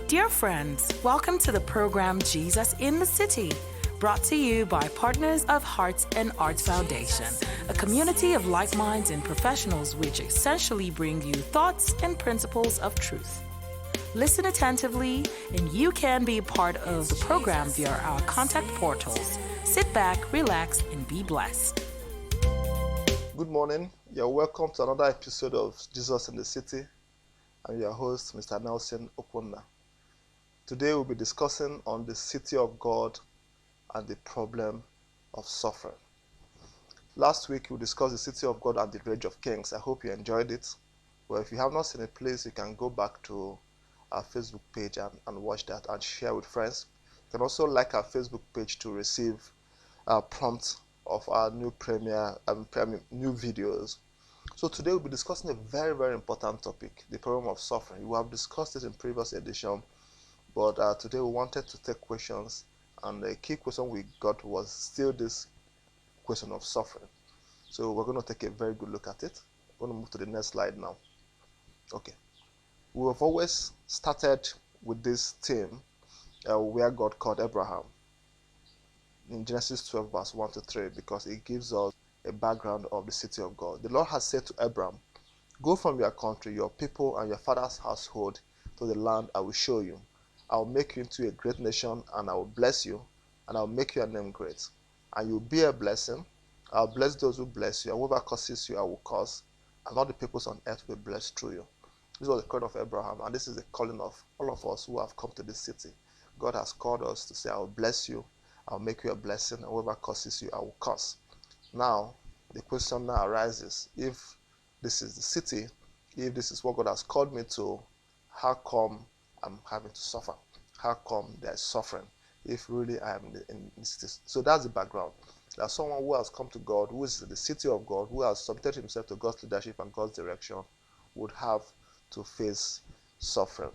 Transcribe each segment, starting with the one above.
Dear friends, welcome to the program Jesus in the City, brought to you by Partners of Hearts and Arts Foundation, a community of like minds and professionals which essentially bring you thoughts and principles of truth. Listen attentively, and you can be a part of the program via our contact portals. Sit back, relax, and be blessed. Good morning. You're welcome to another episode of Jesus in the City. I'm your host, Mr. Nelson Okwonna. Today we'll be discussing on the city of God and the problem of suffering. Last week we discussed the city of God and the rage of kings. I hope you enjoyed it. Well, if you have not seen it, please, you can go back to our Facebook page and watch that and share with friends. You can also like our Facebook page to receive prompts of our new new videos. So today we'll be discussing a very, very important topic, the problem of suffering. We have discussed it in previous edition, but today we wanted to take questions, and the key question we got was still this question of suffering. So we're going to take a very good look at it. We're going to move to the next slide now. Okay. We have always started with this theme where God called Abraham in Genesis 12 verse 1 to 3, because it gives us a background of the city of God. The Lord has said to Abraham, "Go from your country, your people, and your father's household to the land I will show you. I will make you into a great nation, and I will bless you, and I will make your name great. And you will be a blessing. I will bless those who bless you, and whoever curses you I will curse, and all the peoples on earth will be blessed through you." This was the calling of Abraham, and this is the calling of all of us who have come to this city. God has called us to say, "I will bless you, I will make you a blessing, and whoever curses you I will curse." Now, the question now arises, if this is the city, if this is what God has called me to, how come I'm having to suffer? How come there's suffering if really I am in the city? So that's the background. There's someone who has come to God, who is in the city of God, who has submitted himself to God's leadership and God's direction, would have to face suffering.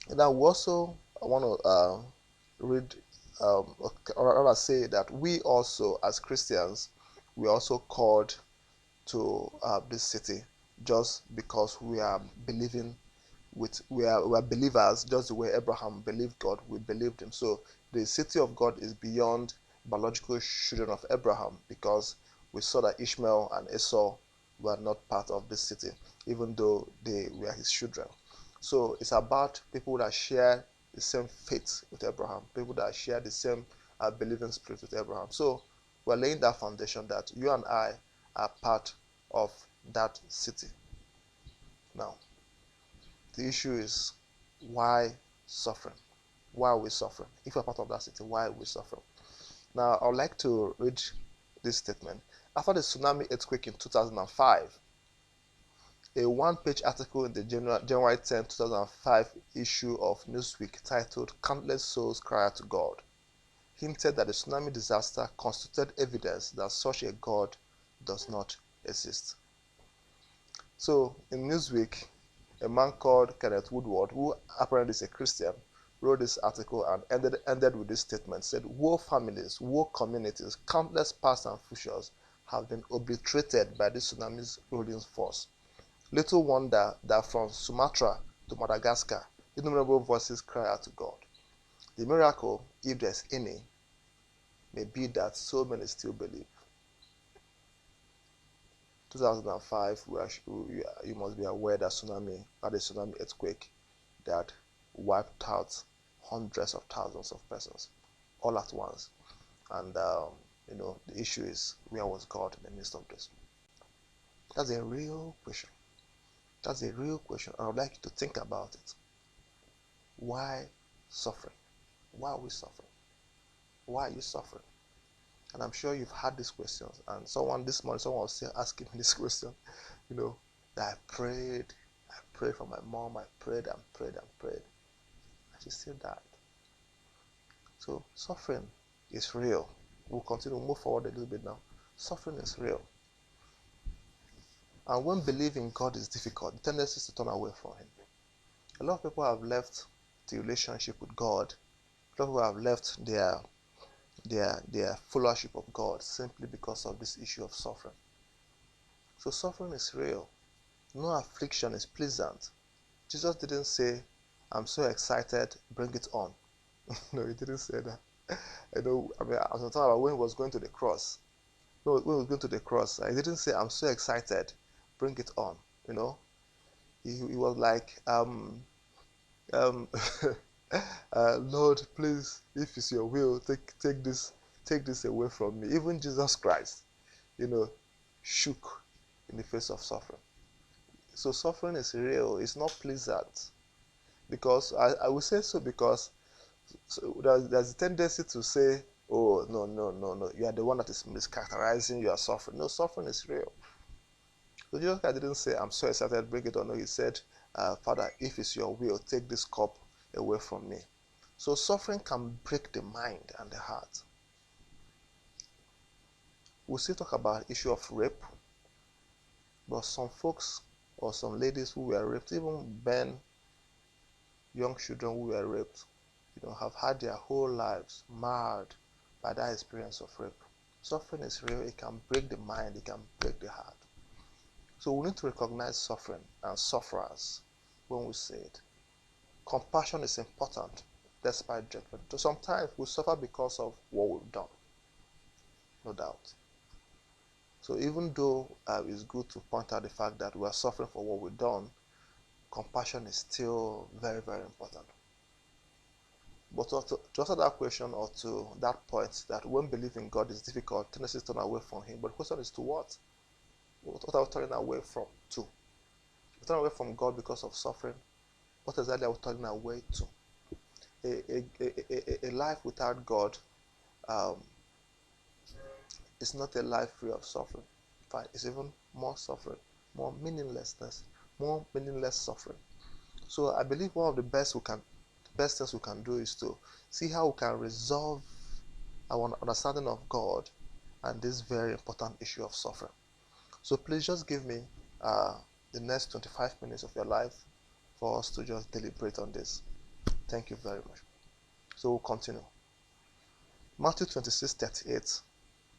And I also want to read, or rather say that we also, as Christians, we are also called to this city, just because we are believing we are believers, just the way Abraham believed God, we believed him. So the city of God is beyond biological children of Abraham, because we saw that Ishmael and Esau were not part of this city, even though they were his children. So it's about people that share the same faith with Abraham, people that share the same believing spirit with Abraham. So we're laying that foundation that you and I are part of that city. Now, the issue is, why suffering? Why are we suffering? If we're part of that city, why are we suffering? Now, I would like to read this statement. After the tsunami earthquake in 2005, a one-page article in the January 10, 2005 issue of Newsweek titled "Countless Souls Cry Out to God" hinted that the tsunami disaster constituted evidence that such a God does not exist. So, in Newsweek, a man called Kenneth Woodward, who apparently is a Christian, wrote this article and ended with this statement. Said, "Woe families, woe communities, countless past and futures have been obliterated by this tsunami's rolling force. Little wonder that from Sumatra to Madagascar, innumerable voices cry out to God. The miracle, if there's any, may be that so many still believe." 2005, you must be aware that had a tsunami earthquake that wiped out hundreds of thousands of persons all at once. And the issue is, where was God in the midst of this? That's a real question. That's a real question. I would like you to think about it. Why suffering? Why are we suffering? Why are you suffering? And I'm sure you've had these questions. And this morning, someone was asking me this question, that I prayed for my mom, I prayed and prayed and prayed, and she still died. So suffering is real. We'll continue to move forward a little bit now. Suffering is real. And when believing God is difficult, the tendency is to turn away from him. A lot of people have left the relationship with God. A lot of people have left their fellowship of God simply because of this issue of suffering. So suffering is real. No affliction is pleasant. Jesus didn't say I'm so excited, bring it on. No, he didn't say that. I mean, I was talking about when he was going to the cross. No, when he was going to the cross, he didn't say, I'm so excited, bring it on. He was like, um, Lord, please, if it's your will, take this away from me. Even Jesus Christ, shook in the face of suffering. So suffering is real. It's not pleasant. Because I will say so because there's a tendency to say, oh, no, you are the one that is mischaracterizing your suffering. No, suffering is real. So Jesus Christ didn't say, I'm so excited, bring it on. No, he said, Father, if it's your will, take this cup away from me. So suffering can break the mind and the heart. We'll still talk about the issue of rape, but some folks or some ladies who were raped, even men, young children who were raped, have had their whole lives marred by that experience of rape. Suffering is real. It can break the mind. It can break the heart. So we need to recognize suffering and sufferers when we say it. Compassion is important despite judgment. So sometimes we suffer because of what we've done, no doubt. So even though it's good to point out the fact that we are suffering for what we've done, compassion is still very, very important. But to answer that question, or to that point, that when believing God is difficult, tendencies turn away from Him. But the question is to what? What are we turning away from? To? We turn away from God because of suffering. What exactly are we turning away to? A life without God is not a life free of suffering. In fact, it's even more suffering, more meaninglessness, more meaningless suffering. So I believe one of the best things we can do is to see how we can resolve our understanding of God and this very important issue of suffering. So please just give me the next 25 minutes of your life for us to just deliberate on this. Thank you very much. So we'll continue. Matthew 26:38.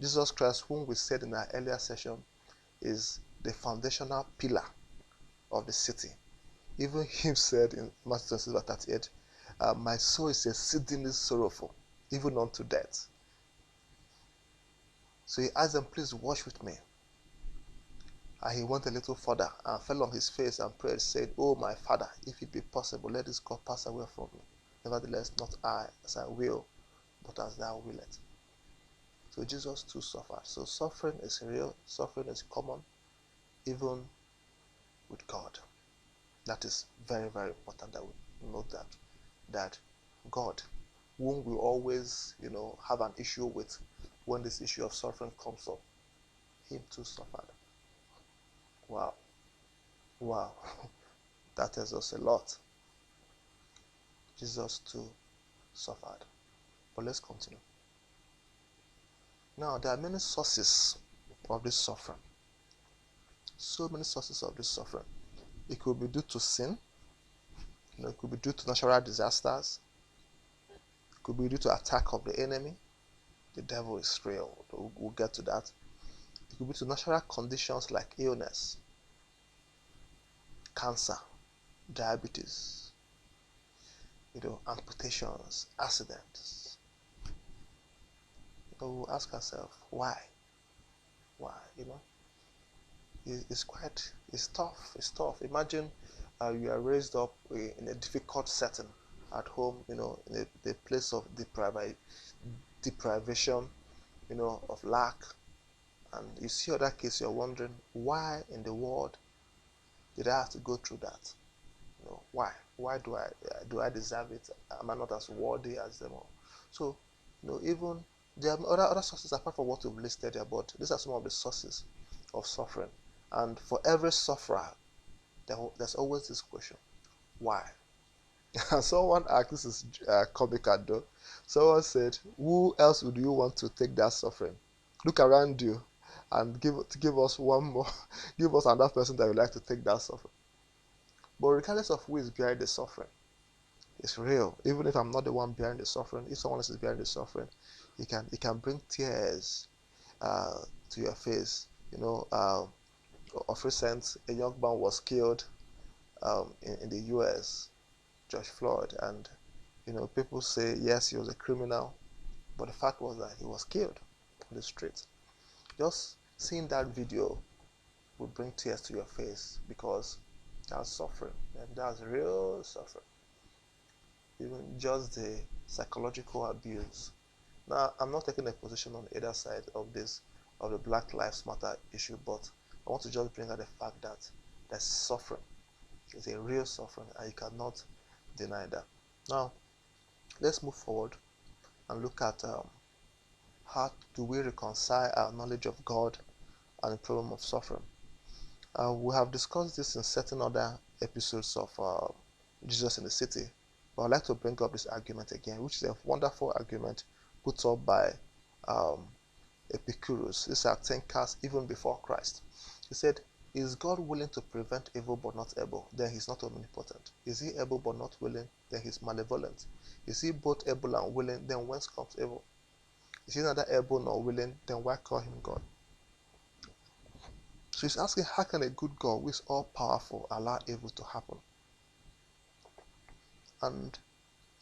Jesus Christ, whom we said in our earlier session, is the foundational pillar of the city. Even him said in Matthew 26:38, my soul is exceedingly sorrowful, even unto death. So he asked them, please watch with me. And he went a little further and fell on his face and prayed, said, oh my Father, if it be possible, let this cup pass away from me. Nevertheless, not I as I will, but as thou willest. So Jesus too suffered. So suffering is real, suffering is common, even with God. That is very, very important that we note that God, whom we always, have an issue with when this issue of suffering comes up, him too suffered. Wow. That tells us a lot. Jesus too suffered. But let's continue. Now, there are many sources of this suffering. So many sources of this suffering. It could be due to sin. It could be due to natural disasters. It could be due to attack of the enemy. The devil is real. We'll get to that. It could be to natural conditions like illness, cancer, diabetes, amputations, accidents. We'll ask ourselves, why? Why? It's tough. Imagine you are raised up in a difficult setting at home, in a place of deprivation, of lack, and you see other kids, you're wondering, why in the world did I have to go through that? Why? Why do I deserve it? Am I not as worthy as them all? So, even there are other sources apart from what we've listed here, but these are some of the sources of suffering. And for every sufferer, there's always this question: why? Someone asked, this is comical though. Someone said, "Who else would you want to take that suffering? Look around you, and give us one more, give us another person that would like to take that suffering." But regardless of who is behind the suffering, it's real. Even if I'm not the one behind the suffering, if someone else is behind the suffering, it can bring tears to your face. Of recent, a young man was killed in the U.S. George Floyd, and people say yes, he was a criminal, but the fact was that he was killed on the street. Just seeing that video would bring tears to your face, because that's suffering, and that's real suffering. Even just the psychological abuse. Now, I'm not taking a position on either side of the Black Lives Matter issue, but I want to just bring out the fact that there's suffering. It's a real suffering, and you cannot deny that. Now, let's move forward and look at how do we reconcile our knowledge of God and the problem of suffering. We have discussed this in certain other episodes of Jesus in the City, but I'd like to bring up this argument again, which is a wonderful argument put up by Epicurus. These are thinkers even before Christ. He said, is God willing to prevent evil but not able? Then he's not omnipotent. Is he able but not willing? Then he's malevolent. Is he both able and willing? Then whence comes evil? Is he neither able nor willing? Then why call him God? So he's asking, how can a good God who is all powerful allow evil to happen? And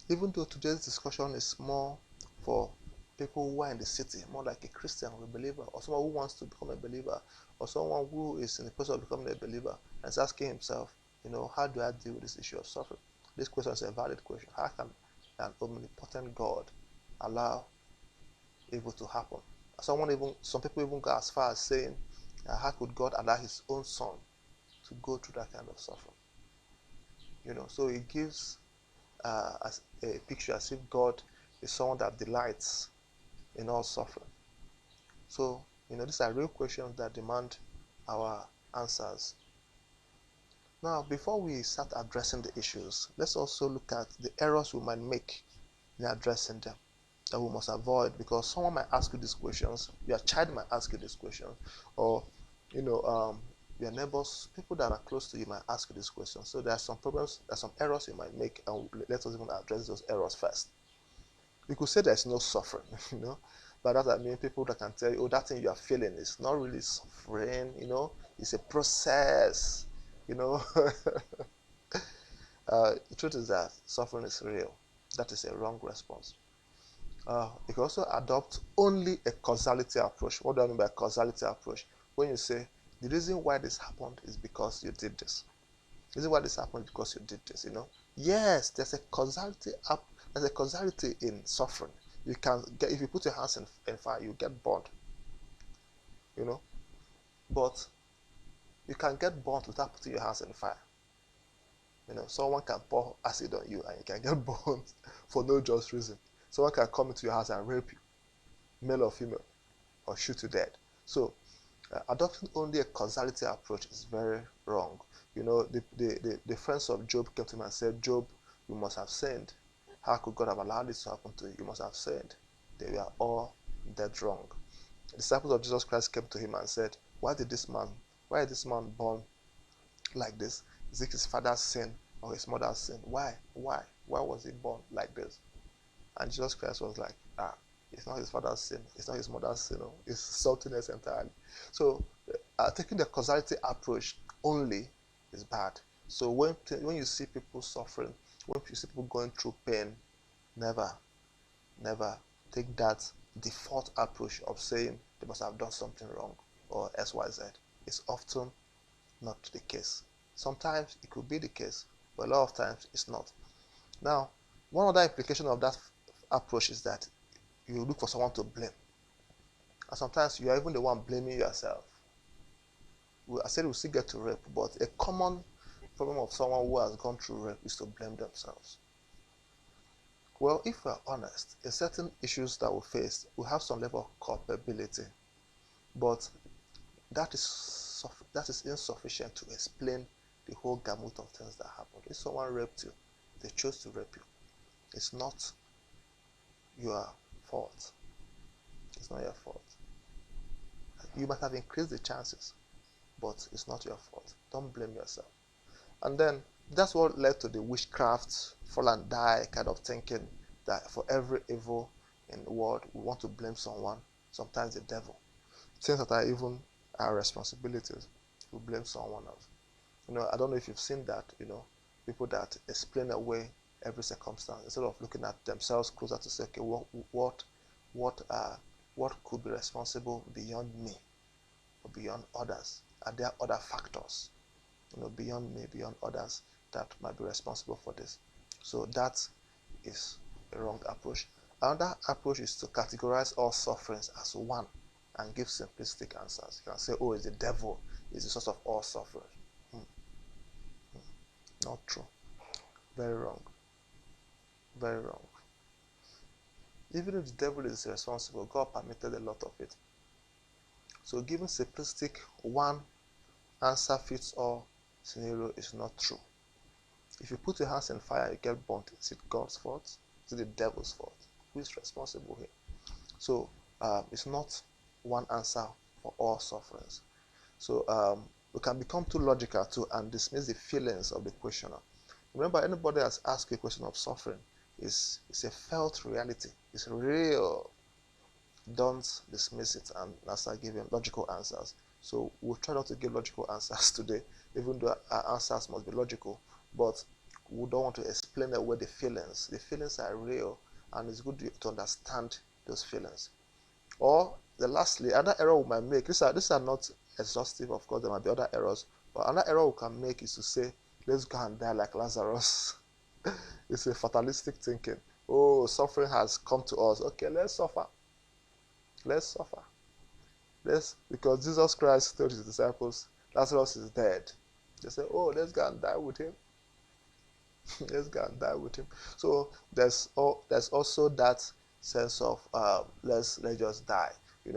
even though today's discussion is more for people who are in the city, more like a Christian or a believer, or someone who wants to become a believer, or someone who is in the process of becoming a believer and is asking himself, how do I deal with this issue of suffering? This question is a valid question. How can an omnipotent God allow evil to happen? Some people even go as far as saying, how could God allow his own son to go through that kind of suffering? So it gives as a picture as if God is someone that delights in all suffering. So, these are real questions that demand our answers. Now, before we start addressing the issues, let's also look at the errors we might make in addressing them that we must avoid, because someone might ask you these questions, your child might ask you these questions, or your neighbors, people that are close to you might ask you these questions. So there are some problems, there are some errors you might make, and let us even address those errors first. You could say there's no suffering, but that I mean people that can tell you, oh, that thing you are feeling is not really suffering, it's a process, The truth is that suffering is real. That is a wrong response. You can also adopt only a causality approach. What do I mean by causality approach? When you say, the reason why this happened is because you did this. The reason why this happened is because you did this, Yes, there's a causality in suffering. You can get, if you put your hands in fire, you get burned. But you can get burned without putting your hands in fire. Someone can pour acid on you and you can get burned for no just reason. Someone can come into your house and rape you, male or female, or shoot you dead. So adopting only a causality approach is very wrong. The friends of Job came to him and said, Job, you must have sinned. How could God have allowed this to happen to you? You must have sinned. They were all dead wrong. The disciples of Jesus Christ came to him and said, why is this man born like this? Is it his father's sin or his mother's sin? Why was he born like this? And Jesus Christ was like, it's not his father's sin, it's not his mother's sin, it's something else entirely. So taking the causality approach only is bad. So when you see people suffering, when you see people going through pain, never take that default approach of saying they must have done something wrong or XYZ. It's often not the case. Sometimes it could be the case, but a lot of times it's not. Now, one other implication of that approach is that you look for someone to blame. And sometimes you are even the one blaming yourself. I said we still get to rape, but a common problem of someone who has gone through rape is to blame themselves. Well, if we're honest, in certain issues that we face, we have some level of culpability, but that is insufficient to explain the whole gamut of things that happened. If someone raped you, they chose to rape you. It's not your fault. It's not your fault. You might have increased the chances, but it's not your fault. Don't blame yourself. And then that's what led to the witchcraft, fall and die kind of thinking, that for every evil in the world, we want to blame someone, sometimes the devil. Things that are even our responsibilities, we blame someone else. I don't know if you've seen that, people that explain away every circumstance, instead of looking at themselves closer to say, okay, what could be responsible beyond me or beyond others? Are there other factors, beyond me, beyond others, that might be responsible for this? So that is a wrong approach. Another approach is to categorize all sufferings as one and give simplistic answers. You can say, oh, it's the devil is the source of all suffering. Not true. Very wrong. Very wrong. Even if the devil is responsible, God permitted a lot of it. So giving simplistic one answer fits all scenario is not true. If you put your hands in fire, you get burnt. Is it God's fault? Is it the devil's fault? Who is responsible here? So it's not one answer for all sufferings. So we can become too logical too and dismiss the feelings of the questioner. Remember, anybody that's asked you a question of suffering is a felt reality. It's real. Don't dismiss it and start giving logical answers. So we'll try not to give logical answers today, even though our answers must be logical. But we don't want to explain away the feelings. The feelings are real, and it's good to understand those feelings. Or lastly, another error we might make. These are not exhaustive, of course. There might be other errors, but another error we can make is to say, let's go and die like Lazarus. It's a fatalistic thinking. Oh, suffering has come to us. Okay, let's suffer. Let's suffer. Because Jesus Christ told his disciples, Lazarus is dead. They say, oh, let's go and die with him. Let's go and die with him. So there's also that sense of let's just die.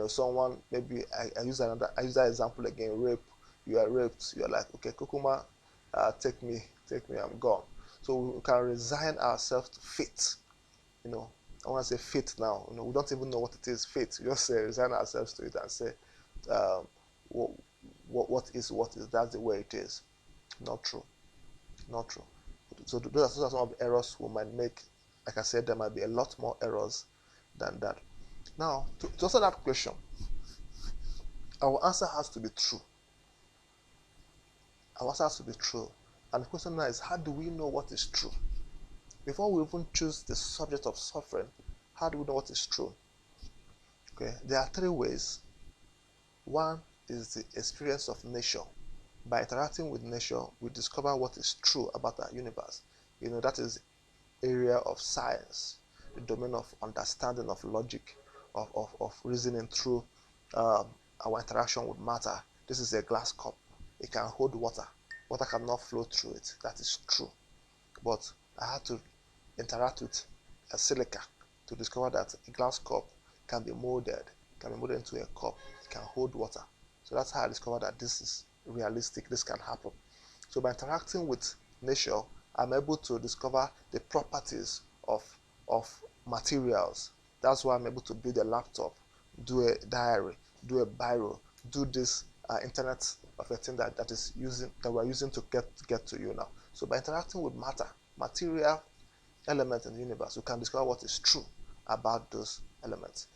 Someone, maybe I use that example again. Rape. You are raped. You are like, okay, Kukuma, take me, I'm gone. So we can resign ourselves to fate. I want to say fate now. We don't even know what it is, fate. We just say resign ourselves to it and say, what is, that's the way it is. Not true. Not true. So those are some of the errors we might make. Like I said, there might be a lot more errors than that. Now, to answer that question, our answer has to be true. Our answer has to be true. And the question now is, how do we know what is true? Before we even choose the subject of suffering, how do we know what is true? Okay, there are three ways. One is the experience of nature. By interacting with nature, we discover what is true about our universe. That is the area of science, the domain of understanding, of logic, of reasoning through our interaction with matter. This is a glass cup. It can hold water. Water cannot flow through it. That is true. But I had to interact with a silica to discover that a glass cup can be molded into a cup. It can hold water. So that's how I discovered that this is realistic, this can happen. So by interacting with nature, I'm able to discover the properties of materials. That's why I'm able to build a laptop, do a diary, do a biro, do this internet of a thing that we're using to get to you now. So by interacting with material elements in the universe, we can discover what is true about those elements.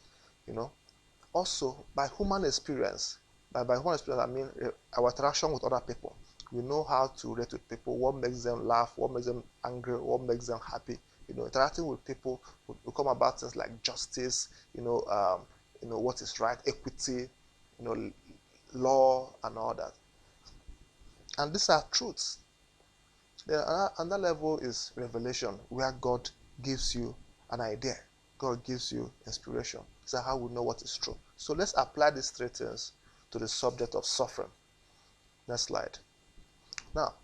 Also by human experience. By human experience, I mean our interaction with other people. We know how to relate with people, what makes them laugh, what makes them angry, what makes them happy. Interacting with people will come about things like justice, what is right, equity, law, and all that. And these are truths. Then another level is revelation, where God gives you an idea. God gives you inspiration. This is how we know what is true. So let's apply these three things to the subject of suffering. Next slide. Now,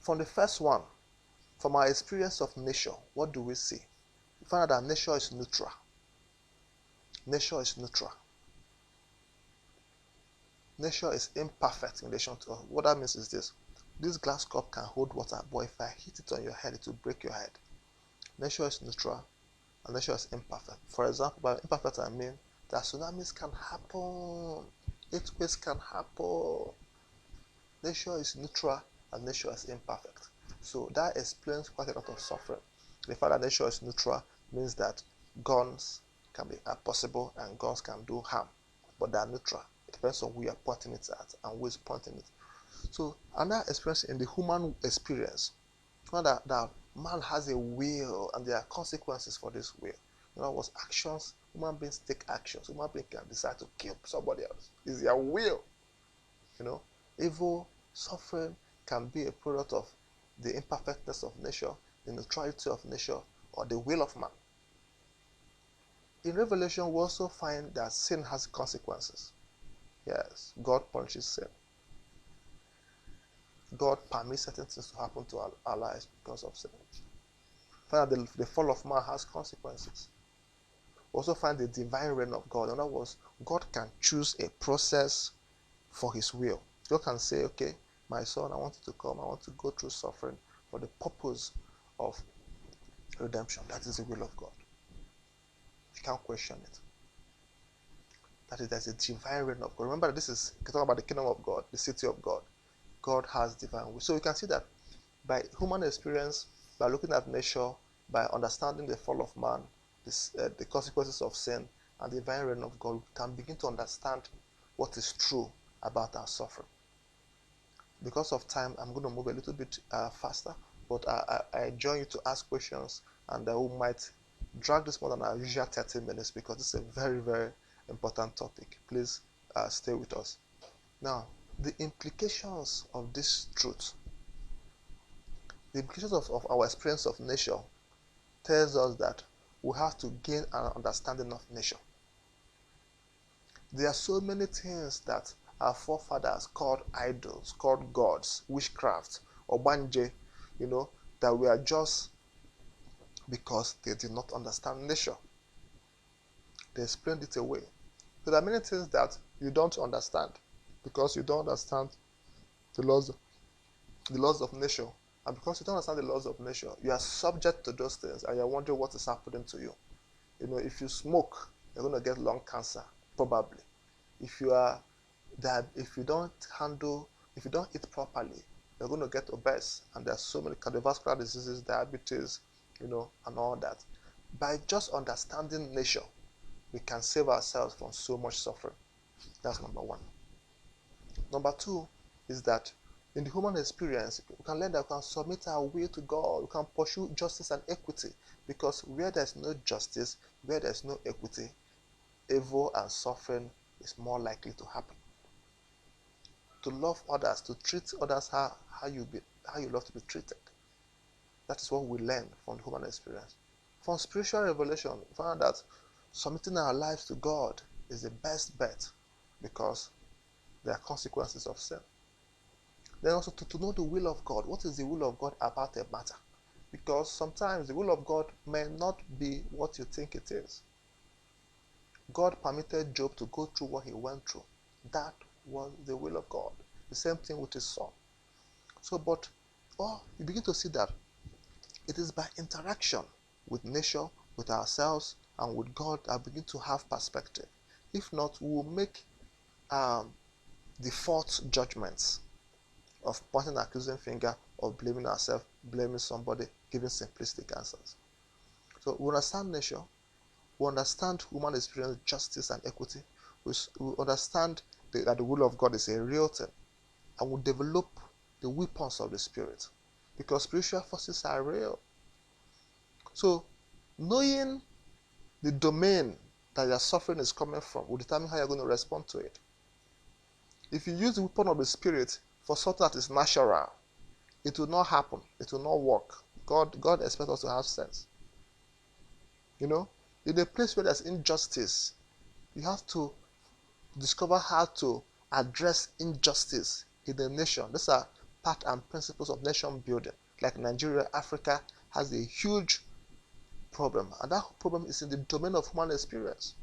from the first one, from our experience of nature, what do we see? We find out that nature is neutral. Nature is neutral. Nature is imperfect in relation to us. What that means is this. This glass cup can hold water, but if I hit it on your head, it will break your head. Nature is neutral, and nature is imperfect. For example, by imperfect I mean that tsunamis can happen, earthquakes can happen. Nature is neutral and nature is imperfect. So that explains quite a lot of suffering. The fact that nature is neutral means that guns can be possible and guns can do harm, but they are neutral. It depends on who you are pointing it at and who is pointing it. So another experience in the human experience, that man has a will and there are consequences for this will. In other words, actions, human beings take actions. Human beings can decide to kill somebody else. It's their will. Evil, suffering can be a product of the imperfectness of nature, the neutrality of nature, or the will of man. In Revelation, we also find that sin has consequences. Yes, God punishes sin. God permits certain things to happen to our lives because of sin. Find that the fall of man has consequences. We also find the divine reign of God. In other words, God can choose a process for his will. God can say, okay, my son, I want you to come. I want to go through suffering for the purpose of redemption. That is the will of God. You can't question it. That is, there's a divine reign of God. Remember that this is talking about the kingdom of God, the city of God. God has divine will. So you can see that by human experience, by looking at nature, by understanding the fall of man, the consequences of sin, and the divine reign of God, we can begin to understand what is true about our suffering. Because of time, I'm going to move a little bit faster, but I join you to ask questions, and we might drag this more than our usual 30 minutes because this is a very, very important topic. Please stay with us. Now, the implications of this truth, the implications of our experience of nature tells us that we have to gain an understanding of nature. There are so many things that our forefathers called idols, called gods, witchcraft, or banje, that we are just because they did not understand nature. They explained it away. So there are many things that you don't understand because you don't understand the laws of nature. And because you don't understand the laws of nature, you are subject to those things and you're wondering what is happening to you. If you smoke, you're going to get lung cancer, probably. If you don't eat properly, you're going to get obese. And there are so many cardiovascular diseases, diabetes, and all that. By just understanding nature, we can save ourselves from so much suffering. That's number one. Number two is that in the human experience, we can learn that we can submit our will to God. We can pursue justice and equity, because where there's no justice, where there's no equity, evil and suffering is more likely to happen. To love others, to treat others how you love to be treated. That is what we learn from the human experience. From spiritual revelation, we find that submitting our lives to God is the best bet because there are consequences of sin. Then also to know the will of God. What is the will of God about a matter? Because sometimes the will of God may not be what you think it is. God permitted Job to go through what he went through. That was the will of God. The same thing with his son. You begin to see that it is by interaction with nature, with ourselves, and with God that we begin to have perspective. If not, we will make default judgments of pointing an accusing finger, of blaming ourselves, blaming somebody, giving simplistic answers. So we understand nature, we understand human experience, justice and equity, we understand that the will of God is a real thing, and we develop the weapons of the Spirit, because spiritual forces are real. So knowing the domain that your suffering is coming from will determine how you're going to respond to it. If you use the weapon of the Spirit for something that is natural, it will not happen. It will not work. God expects us to have sense. In a place where there's injustice, you have to discover how to address injustice in the nation. These are part and principles of nation building. Like Nigeria, Africa has a huge problem, and that problem is in the domain of human experience.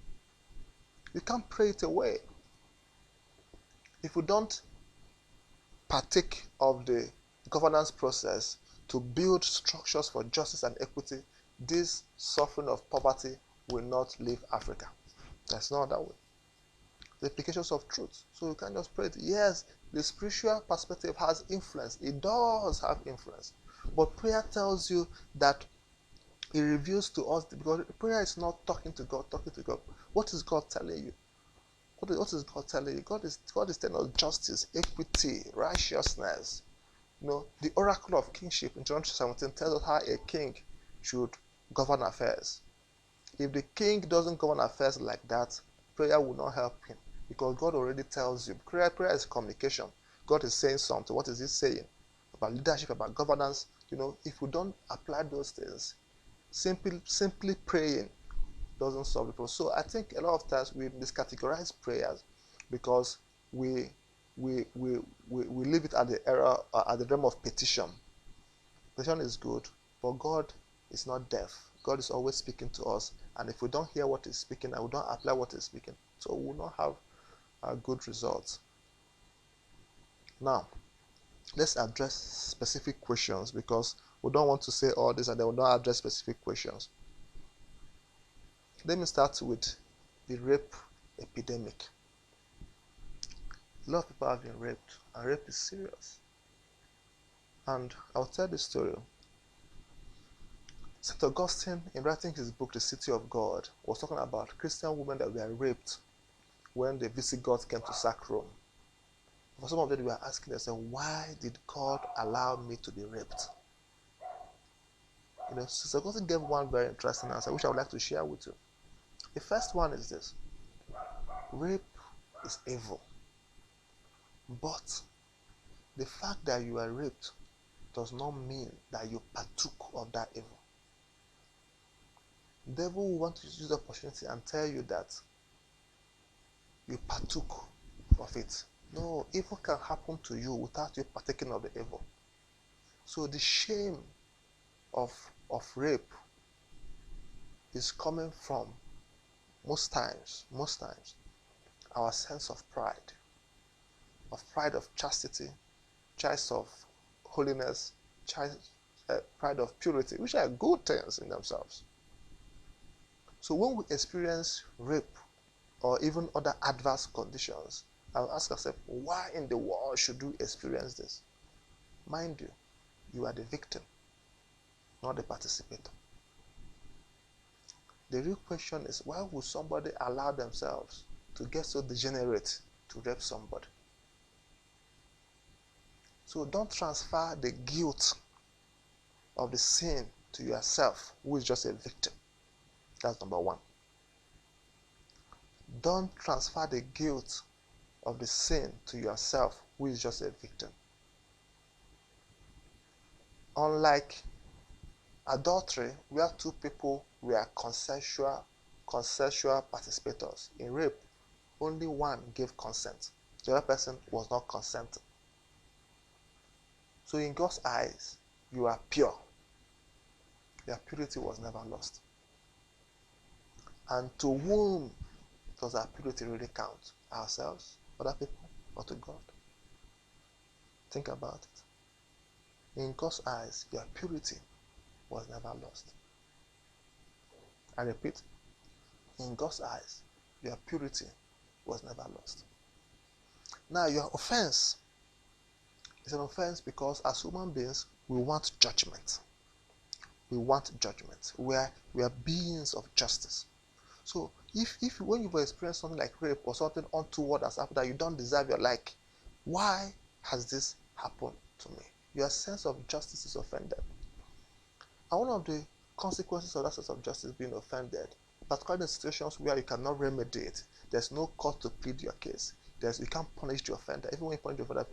You can't pray it away. If we don't partake of the governance process to build structures for justice and equity, this suffering of poverty will not leave Africa. There's no other way. The implications of truth. So you can't just pray it. Yes, the spiritual perspective has influence. It does have influence. But prayer tells you that it reveals to us, because prayer is not talking to God. What is God telling you? What is God telling you? God is telling us justice, equity, righteousness. The oracle of kingship in John 17 tells us how a king should govern affairs. If the king doesn't govern affairs like that, prayer will not help him, because God already tells you. Prayer is communication. God is saying something. What is he saying? About leadership, about governance. If we don't apply those things, simply praying doesn't solve the problem. So I think a lot of times we miscategorize prayers because we leave it at the realm of petition. Petition is good, but God is not deaf. God is always speaking to us, and if we don't hear what He's speaking and we don't apply what He's speaking, so we will not have good results. Now, let's address specific questions, because we don't want to say all this and then we don't address specific questions. Let me start with the rape epidemic. A lot of people have been raped, and rape is serious. And I'll tell this story. St. Augustine, in writing his book, The City of God, was talking about Christian women that were raped when the Visigoths came to sack Rome. For some of them, they were asking themselves, why did God allow me to be raped? St. Augustine gave one very interesting answer, which I would like to share with you. The first one is this: rape is evil, but the fact that you are raped does not mean that you partook of that evil. The devil will want to use the opportunity and tell you that you partook of it. No, evil can happen to you without you partaking of the evil. So the shame of rape is coming from most times our sense of pride of chastity, choice of holiness, pride of purity, which are good things in themselves. So when we experience rape or even other adverse conditions, I'll ask ourselves, why in the world should we experience this? Mind you, you are the victim, not the participator. The real question is, why would somebody allow themselves to get so degenerate to rape somebody? So don't transfer the guilt of the sin to yourself, who is just a victim. That's number one. Don't transfer the guilt of the sin to yourself, who is just a victim. Unlike adultery, where two people were consensual participators, in rape, only one gave consent. The other person was not consenting. So in God's eyes, you are pure. Your purity was never lost. And to whom does our purity really count? Ourselves, other people, or to God? Think about it. In God's eyes, your purity was never lost. I repeat, in God's eyes, your purity was never lost. Now, your offense is an offense because as human beings, we want judgment. We want judgment. We are beings of justice. So if when you've experienced something like rape or something untoward has happened that you don't deserve your like, why has this happened to me? Your sense of justice is offended. And one of the consequences of that sense of justice being offended, particularly in situations where you cannot remedy it, there's no court to plead your case. You can't punish the offender. Even when you punish the offender,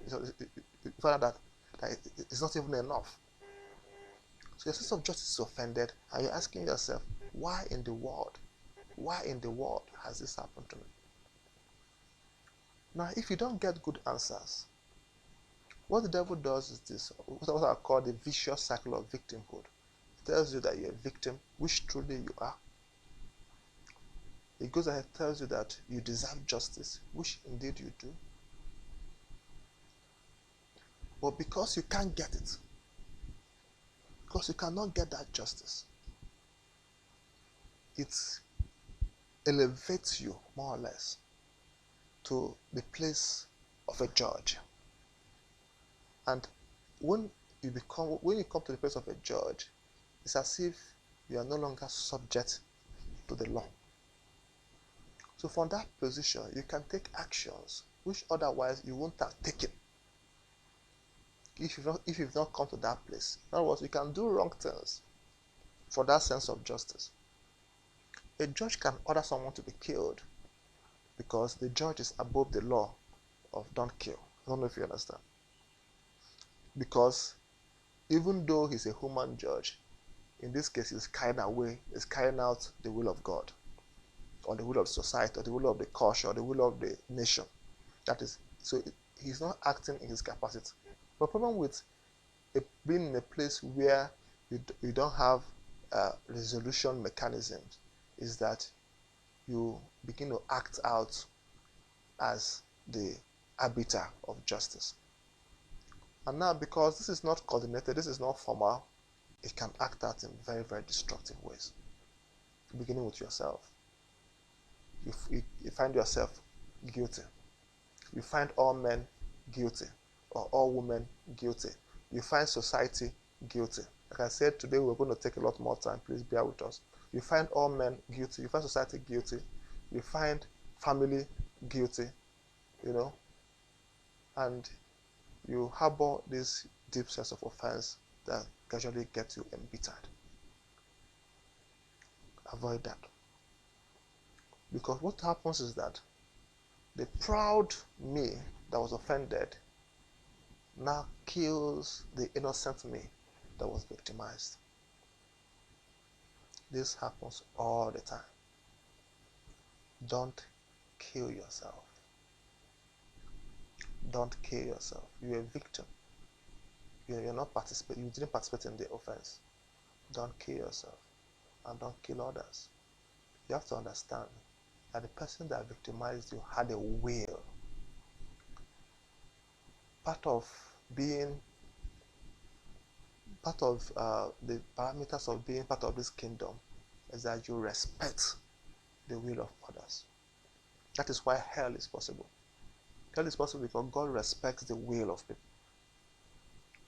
you find out that it's not even enough. So your sense of justice is offended, and you're asking yourself, why in the world has this happened to me? Now, if you don't get good answers, what the devil does is this, what I call the vicious cycle of victimhood. It tells you that you're a victim, which truly you are. It goes ahead and tells you that you deserve justice, which indeed you do. But because you can't get it, because you cannot get that justice, it elevates you more or less to the place of a judge. And when you come to the place of a judge, it's as if you are no longer subject to the law. So from that position, you can take actions which otherwise you wouldn't have taken. if you've not come to that place. In other words, you can do wrong things for that sense of justice. A judge can order someone to be killed because the judge is above the law of don't kill. I don't know if you understand. Because even though he's a human judge, in this case he's carrying out the will of God, or the will of society, or the will of the culture, or the will of the nation. That is, so he's not acting in his capacity. The problem with being in a place where you don't have resolution mechanisms is that you begin to act out as the arbiter of justice. And now, because this is not coordinated, this is not formal, it can act out in very, very destructive ways. Beginning with yourself. You find yourself guilty. You find all men guilty, or all women guilty. You find society guilty. Like I said, today we're going to take a lot more time. Please bear with us. You find all men guilty. You find society guilty. You find family guilty, and you harbor this deep sense of offense that gradually gets you embittered. Avoid that. Because what happens is that the proud me that was offended now kills the innocent me that was victimized. This happens all the time. Don't kill yourself. Don't kill yourself. You're a victim. You're not participating. You didn't participate in the offense. Don't kill yourself, and don't kill others. You have to understand that the person that victimized you had a will. Part of the parameters of being part of this kingdom is that you respect the will of others. That is why hell is possible. Hell is possible because God respects the will of people.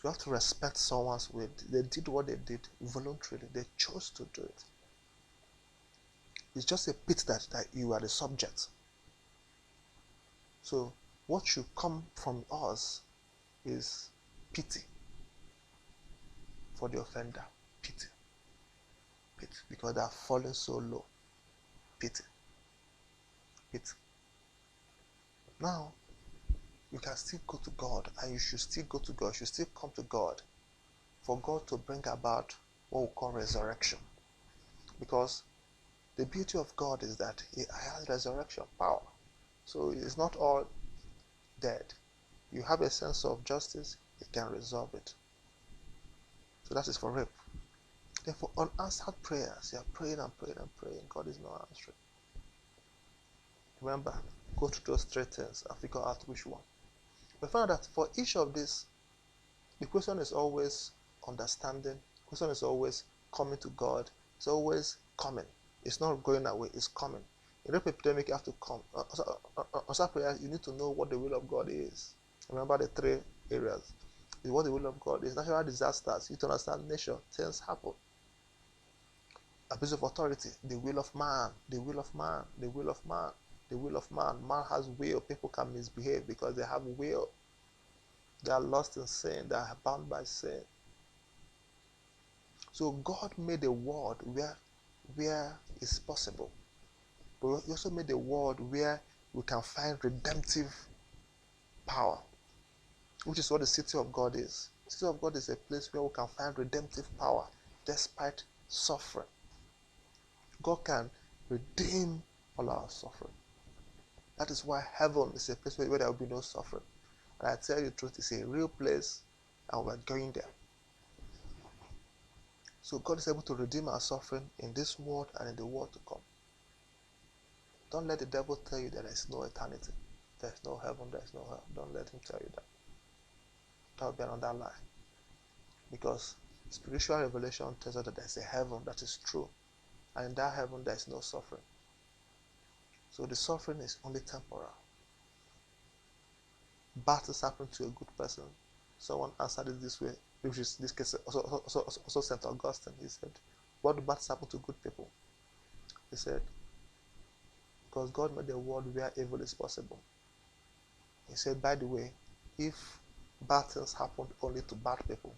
You have to respect someone's will. They did what they did voluntarily. They chose to do it. It's just a pity that you are the subject. So what should come from us is pity for the offender. Pity. Pity. Because they are falling so low. Pity. Pity. Now, you can still go to God, and you should still go to God. You should still come to God for God to bring about what we call resurrection. Because the beauty of God is that He has resurrection power. So it's not all dead. You have a sense of justice, He can resolve it. So that is for rape. Therefore, unanswered prayers, you are praying and praying and praying. God is not answering. Remember, go through those three things and figure out which one. We found that for each of these, the question is always understanding. The question is always coming to God. It's always coming. It's not going away. It's coming. In Rape Epidemic, you have to come. Answer prayer, you need to know what the will of God is. Remember the three areas. Is what the will of God is. Natural disasters. You need to understand nature. Things happen. Abuse of authority. The will of man. The will of man. The will of man. The will of man. Man has will. People can misbehave because they have will. They are lost in sin. They are bound by sin. So God made a world where it's possible. But He also made a world where we can find redemptive power, which is what the city of God is. The city of God is a place where we can find redemptive power despite suffering. God can redeem all our suffering. That is why heaven is a place where there will be no suffering. And I tell you the truth, it's a real place, and we're going there. So God is able to redeem our suffering in this world and in the world to come. Don't let the devil tell you that there is no eternity. There is no heaven, there is no hell. Don't let him tell you that. That will be another lie. Because spiritual revelation tells us that there is a heaven that is true. And in that heaven there is no suffering. So the suffering is only temporal. Bad things happen to a good person. Someone answered it this way, which is this case also St. Augustine. He said, what do bad things happen to good people? He said, because God made a world where evil is possible. He said, by the way, if bad things happen only to bad people.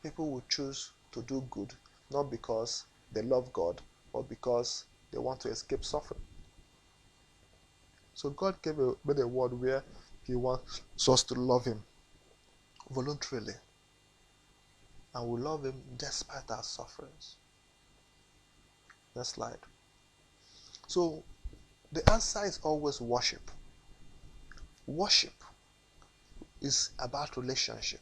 People will choose to do good, not because they love God, but because they want to escape suffering. So God made a world where He wants us to love Him voluntarily, and we love Him despite our sufferings. Next slide. So the answer is always worship. Worship is about relationship.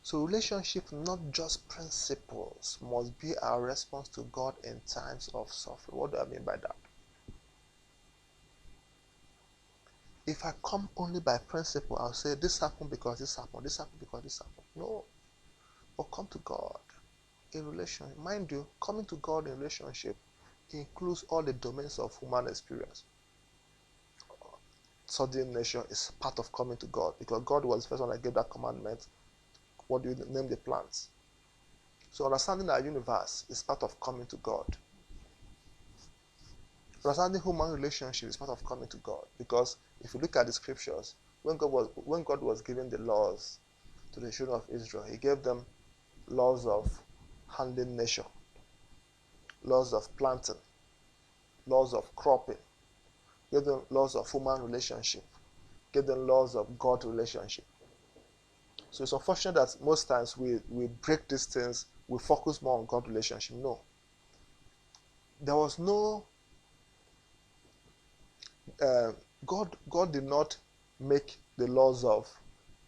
So relationship, not just principles, must be our response to God in times of suffering. What do I mean by that? If I come only by principle, I'll say this happened because this happened, this happened because this happened. No. But come to God in relationship. Mind you, coming to God in relationship includes all the domains of human experience. Studying nature is part of coming to God, because God was the first one that gave that commandment. What do you name the plants? So understanding our universe is part of coming to God. Understanding human relationship is part of coming to God, because if you look at the scriptures, when God was giving the laws to the children of Israel, He gave them laws of handling nature, laws of planting, laws of cropping, gave them laws of human relationship, gave them laws of God relationship. So it's unfortunate that most times we break these things, we focus more on God relationship. No. There was no God did not make the laws of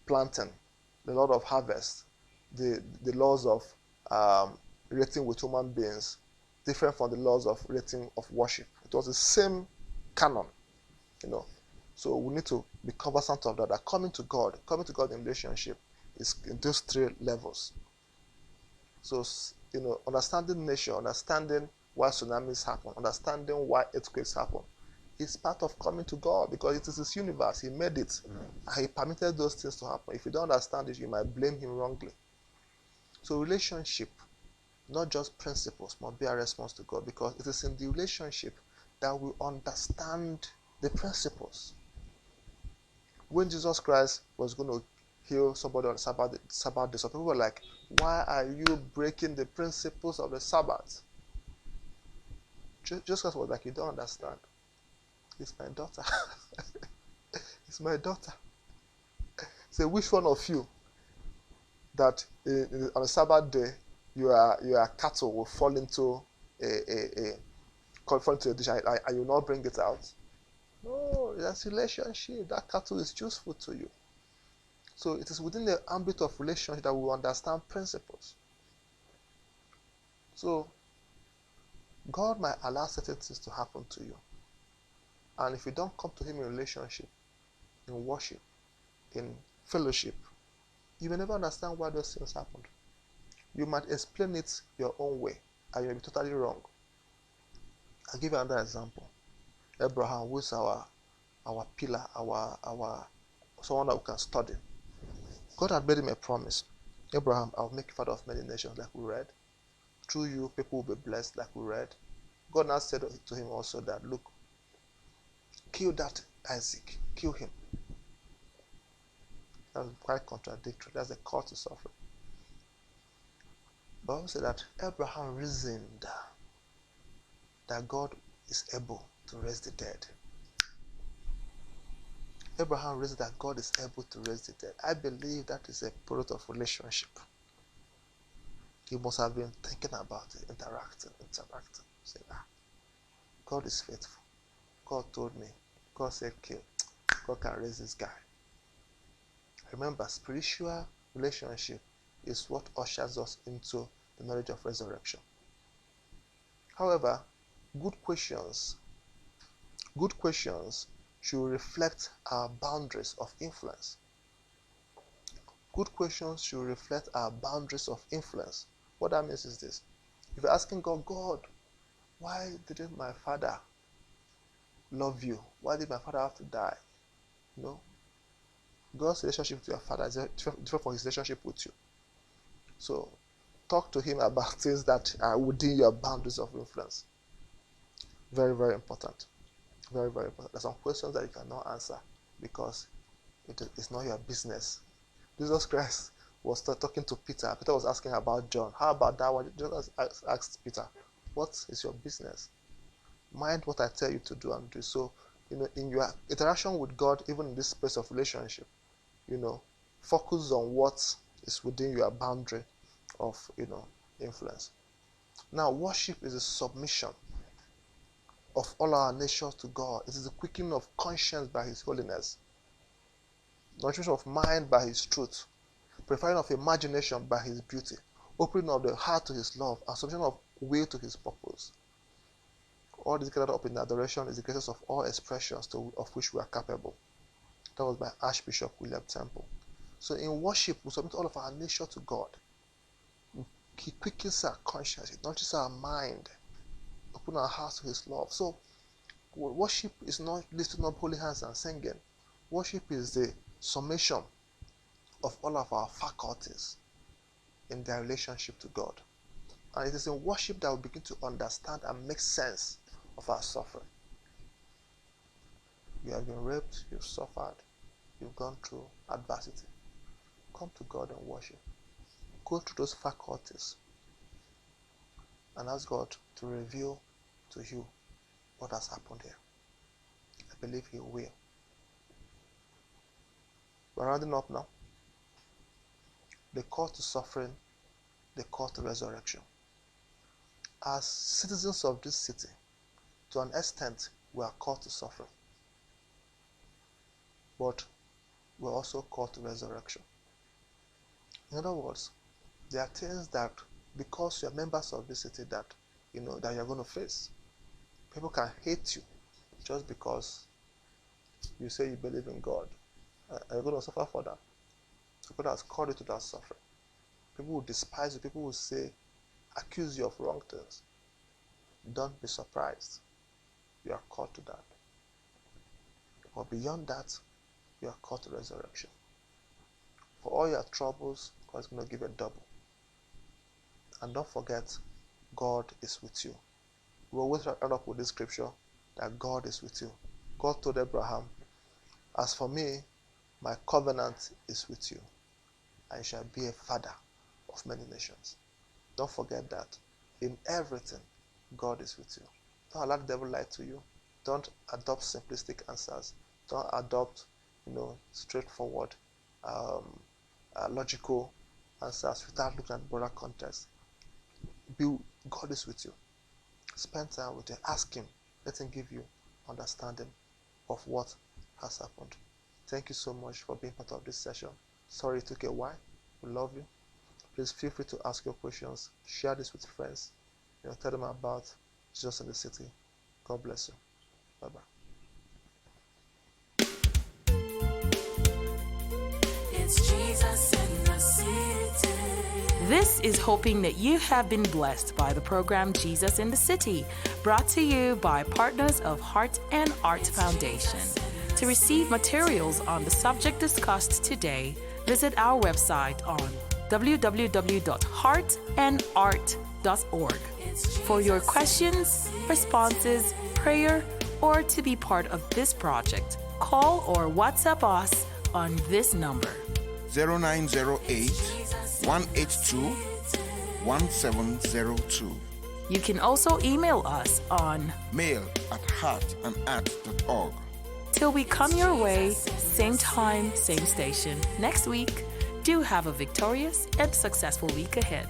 planting, the law of harvest, the laws of relating with human beings different from the laws of relating of worship. It was the same canon, So we need to be cognizant of that. That coming to God in relationship is in those three levels. So understanding nature, understanding why tsunamis happen, understanding why earthquakes happen, is part of coming to God, because it is His universe. He made it, and He permitted those things to happen. If you don't understand it, you might blame Him wrongly. So relationship, not just principles, must be our response to God, because it is in the relationship that we understand the principles. When Jesus Christ was going to heal somebody on Sabbath day, some people were like, why are you breaking the principles of the Sabbath? Jesus Christ was like, you don't understand. It's my daughter. It's my daughter. So which one of you that on a Sabbath day your cattle will fall into a dish and you will not bring it out? No, that's relationship. That cattle is useful to you. So it is within the ambit of relationship that we will understand principles. So God might allow certain things to happen to you. And if you don't come to Him in relationship, in worship, in fellowship, you will never understand why those things happened. You might explain it your own way, and you may be totally wrong. I'll give you another example. Abraham, who is our pillar, our someone that we can study. God had made him a promise. Abraham, I'll make you father of many nations, like we read. Through you, people will be blessed, like we read. God now said to him also that, look, kill that Isaac, kill him. That's quite contradictory. That's a call to suffering. But I will say that Abraham reasoned that God is able to raise the dead. Abraham reasoned that God is able to raise the dead. I believe that is a product of relationship. He must have been thinking about it, interacting. Saying, God is faithful. God told me. God said kill. God can raise this guy. Remember, spiritual relationship is what ushers us into the knowledge of resurrection. However, good questions should reflect our boundaries of influence. Good questions should reflect our boundaries of influence. What that means is this. If you're asking God, why didn't my father love you? Why did my father have to die? God's relationship with your father is different from His relationship with you. So, talk to Him about things that are within your boundaries of influence. Very, very important. Very, very important. There's some questions that you cannot answer because it's not your business. Jesus Christ was talking to Peter. Peter was asking about John. How about that one? Jesus asked Peter, what is your business? Mind what I tell you to do and do. So, in your interaction with God, even in this space of relationship, focus on what is within your boundary of, influence. Now, worship is a submission of all our natures to God. It is a quickening of conscience by His holiness, nourishment of mind by His truth, preferring of imagination by His beauty, opening of the heart to His love, and submission of will to His purpose. All this gathered up in adoration is the greatest of all expressions of which we are capable. That was by Archbishop William Temple. So in worship, we submit all of our nature to God. He quickens our conscience, it nourishes our mind, open our hearts to His love. So worship is not lifting up holy hands and singing. Worship is the summation of all of our faculties in their relationship to God. And it is in worship that we begin to understand and make sense of our suffering. You have been raped, you've suffered, you've gone through adversity. Come to God and worship. Go through those faculties and ask God to reveal to you what has happened here. I believe He will. We're rounding up now. The call to suffering, the call to resurrection. As citizens of this city, to an extent, we are called to suffering. But we're also called to resurrection. In other words, there are things that, because you're members of this city, that that you're going to face. People can hate you just because you say you believe in God. And you're going to suffer for that. So God has called you to that suffering. People will despise you. People will accuse you of wrong things. Don't be surprised. You are called to that. But beyond that, you are called to resurrection. For all your troubles, God is going to give a double. And don't forget, God is with you. We always end up with this scripture that God is with you. God told Abraham, as for me, my covenant is with you. I shall be a father of many nations. Don't forget that. In everything, God is with you. Don't allow the devil lie to you. Don't adopt simplistic answers. Don't adopt, straightforward, logical answers without looking at broader context. God is with you. Spend time with Him. Ask Him. Let Him give you understanding of what has happened. Thank you so much for being part of this session. Sorry it took a while. We love you. Please feel free to ask your questions. Share this with friends. Tell them about Jesus in the City. God bless you. Bye-bye. It's Jesus in the City. This is hoping that you have been blessed by the program Jesus in the City, brought to you by partners of Heart and Art Foundation. To receive materials on the subject discussed today, visit our website on www.heartandart.org. For your questions, responses, prayer, or to be part of this project, call or WhatsApp us on this number: 0908 182 1702. You can also email us on mail@heartandart.org. Till we come your way, same time, same station, next week. Do have a victorious and successful week ahead.